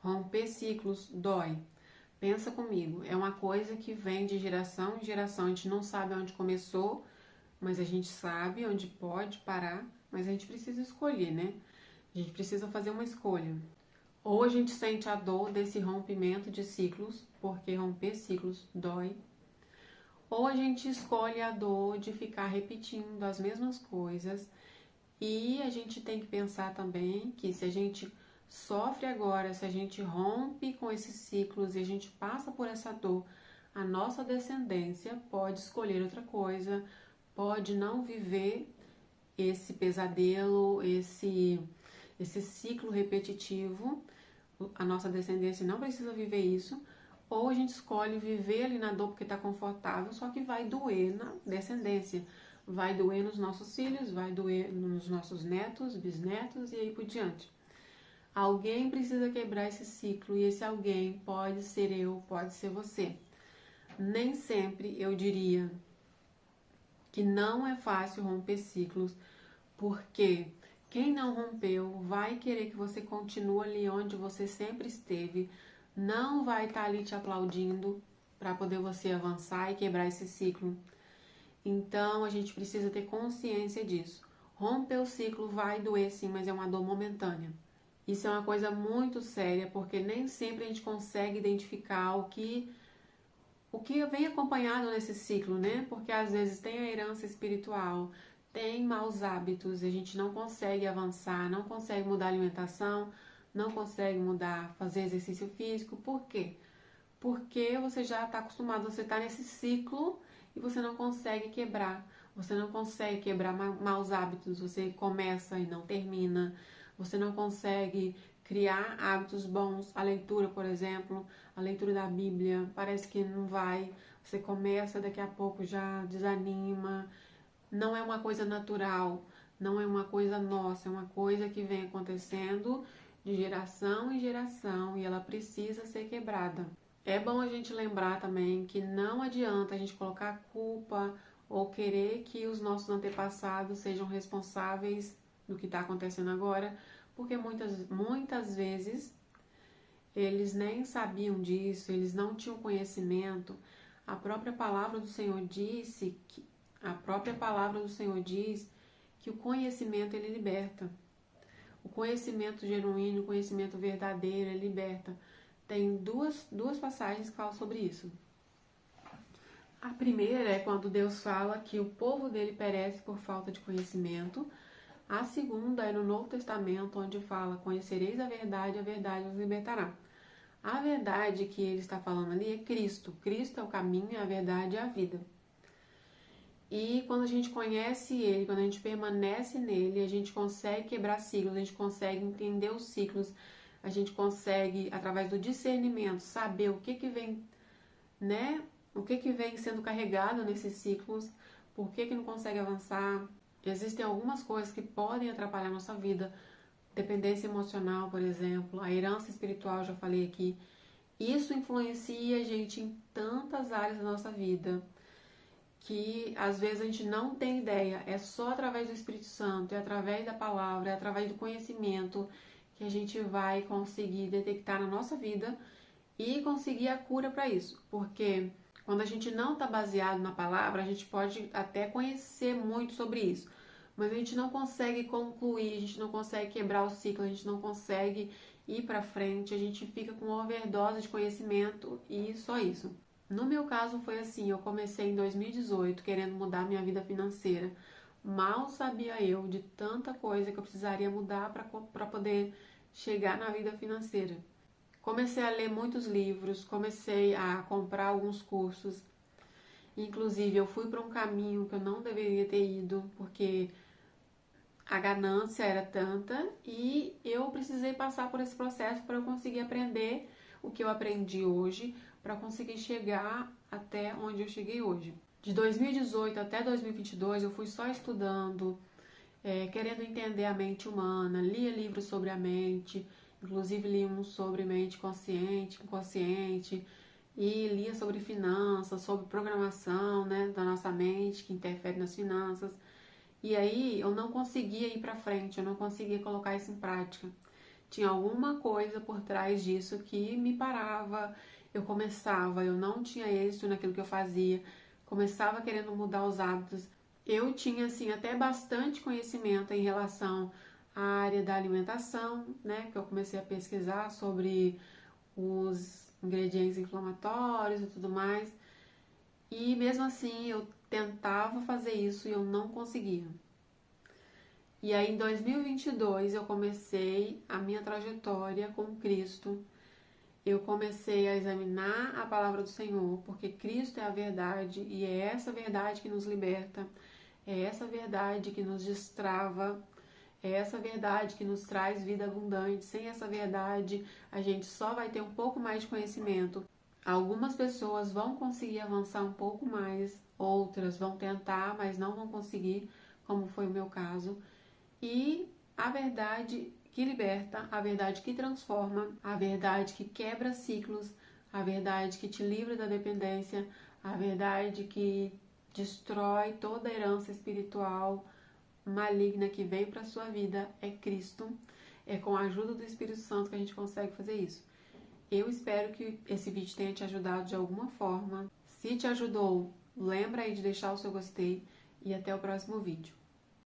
Romper ciclos dói. Pensa comigo, é uma coisa que vem de geração em geração. A gente não sabe onde começou, mas a gente sabe onde pode parar, mas a gente precisa escolher, né? A gente precisa fazer uma escolha. Ou a gente sente a dor desse rompimento de ciclos, porque romper ciclos dói, ou a gente escolhe a dor de ficar repetindo as mesmas coisas. E a gente tem que pensar também que se a gente sofre agora, se a gente rompe com esses ciclos e a gente passa por essa dor, a nossa descendência pode escolher outra coisa, pode não viver esse pesadelo, esse ciclo repetitivo. A nossa descendência não precisa viver isso, ou a gente escolhe viver ali na dor porque está confortável, só que vai doer na descendência, vai doer nos nossos filhos, vai doer nos nossos netos, bisnetos e aí por diante. Alguém precisa quebrar esse ciclo e esse alguém pode ser eu, pode ser você. Nem sempre eu diria que não é fácil romper ciclos, porque quem não rompeu vai querer que você continue ali onde você sempre esteve, não vai estar ali te aplaudindo para poder você avançar e quebrar esse ciclo. Então a gente precisa ter consciência disso. Romper o ciclo vai doer sim, mas é uma dor momentânea. Isso é uma coisa muito séria, porque nem sempre a gente consegue identificar o que vem acompanhado nesse ciclo, né? Porque às vezes tem a herança espiritual, tem maus hábitos, a gente não consegue avançar, não consegue mudar a alimentação, não consegue mudar, fazer exercício físico. Por quê? Porque você já está acostumado, você está nesse ciclo e você não consegue quebrar. Você não consegue quebrar maus hábitos, você começa e não termina. Você não consegue criar hábitos bons. A leitura, por exemplo, a leitura da Bíblia, parece que não vai. Você começa, daqui a pouco já desanima. Não é uma coisa natural, não é uma coisa nossa, é uma coisa que vem acontecendo de geração em geração e ela precisa ser quebrada. É bom a gente lembrar também que não adianta a gente colocar culpa ou querer que os nossos antepassados sejam responsáveis do que está acontecendo agora, porque muitas vezes eles nem sabiam disso, eles não tinham conhecimento. A própria palavra do Senhor disse que a própria palavra do Senhor diz que o conhecimento ele liberta. O conhecimento genuíno, o conhecimento verdadeiro, ele liberta. Tem duas passagens que falam sobre isso. A primeira é quando Deus fala que o povo dele perece por falta de conhecimento. A segunda é no Novo Testamento, onde fala: conhecereis a verdade os libertará. A verdade que ele está falando ali é Cristo. Cristo é o caminho, a verdade e a vida. E quando a gente conhece ele, quando a gente permanece nele, a gente consegue quebrar ciclos, a gente consegue entender os ciclos, a gente consegue, através do discernimento, saber o que vem, né? O que vem sendo carregado nesses ciclos, por que não consegue avançar. Existem algumas coisas que podem atrapalhar a nossa vida. Dependência emocional, por exemplo, a herança espiritual, já falei aqui. Isso influencia a gente em tantas áreas da nossa vida, que às vezes a gente não tem ideia. É só através do Espírito Santo, é através da palavra, é através do conhecimento que a gente vai conseguir detectar na nossa vida e conseguir a cura para isso. Porque quando a gente não está baseado na palavra, a gente pode até conhecer muito sobre isso, mas a gente não consegue concluir, a gente não consegue quebrar o ciclo, a gente não consegue ir para frente, a gente fica com overdose de conhecimento e só isso. No meu caso foi assim, eu comecei em 2018 querendo mudar minha vida financeira. Mal sabia eu de tanta coisa que eu precisaria mudar para poder chegar na vida financeira. Comecei a ler muitos livros, comecei a comprar alguns cursos. Inclusive, eu fui para um caminho que eu não deveria ter ido, porque a ganância era tanta e eu precisei passar por esse processo para eu conseguir aprender o que eu aprendi hoje, para conseguir chegar até onde eu cheguei hoje. De 2018 até 2022 eu fui só estudando, querendo entender a mente humana, lia livros sobre a mente, inclusive li um sobre mente consciente, inconsciente, e lia sobre finanças, sobre programação, né, da nossa mente que interfere nas finanças. E aí eu não conseguia ir para frente, eu não conseguia colocar isso em prática. tinha alguma coisa por trás disso que me parava. Eu não tinha êxito naquilo que eu fazia, começava querendo mudar os hábitos. Eu tinha, assim, até bastante conhecimento em relação à área da alimentação, né? Que eu comecei a pesquisar sobre os ingredientes inflamatórios e tudo mais. E mesmo assim eu tentava fazer isso e eu não conseguia. E aí em 2022 eu comecei a minha trajetória com Cristo. Eu comecei a examinar a palavra do Senhor, porque Cristo é a verdade e é essa verdade que nos liberta, é essa verdade que nos destrava, é essa verdade que nos traz vida abundante. Sem essa verdade, a gente só vai ter um pouco mais de conhecimento. Algumas pessoas vão conseguir avançar um pouco mais, outras vão tentar, mas não vão conseguir, como foi o meu caso. E a verdade que liberta, a verdade que transforma, a verdade que quebra ciclos, a verdade que te livra da dependência, a verdade que destrói toda a herança espiritual maligna que veio para a sua vida é Cristo. É com a ajuda do Espírito Santo que a gente consegue fazer isso. Eu espero que esse vídeo tenha te ajudado de alguma forma. Se te ajudou, lembra aí de deixar o seu gostei e até o próximo vídeo.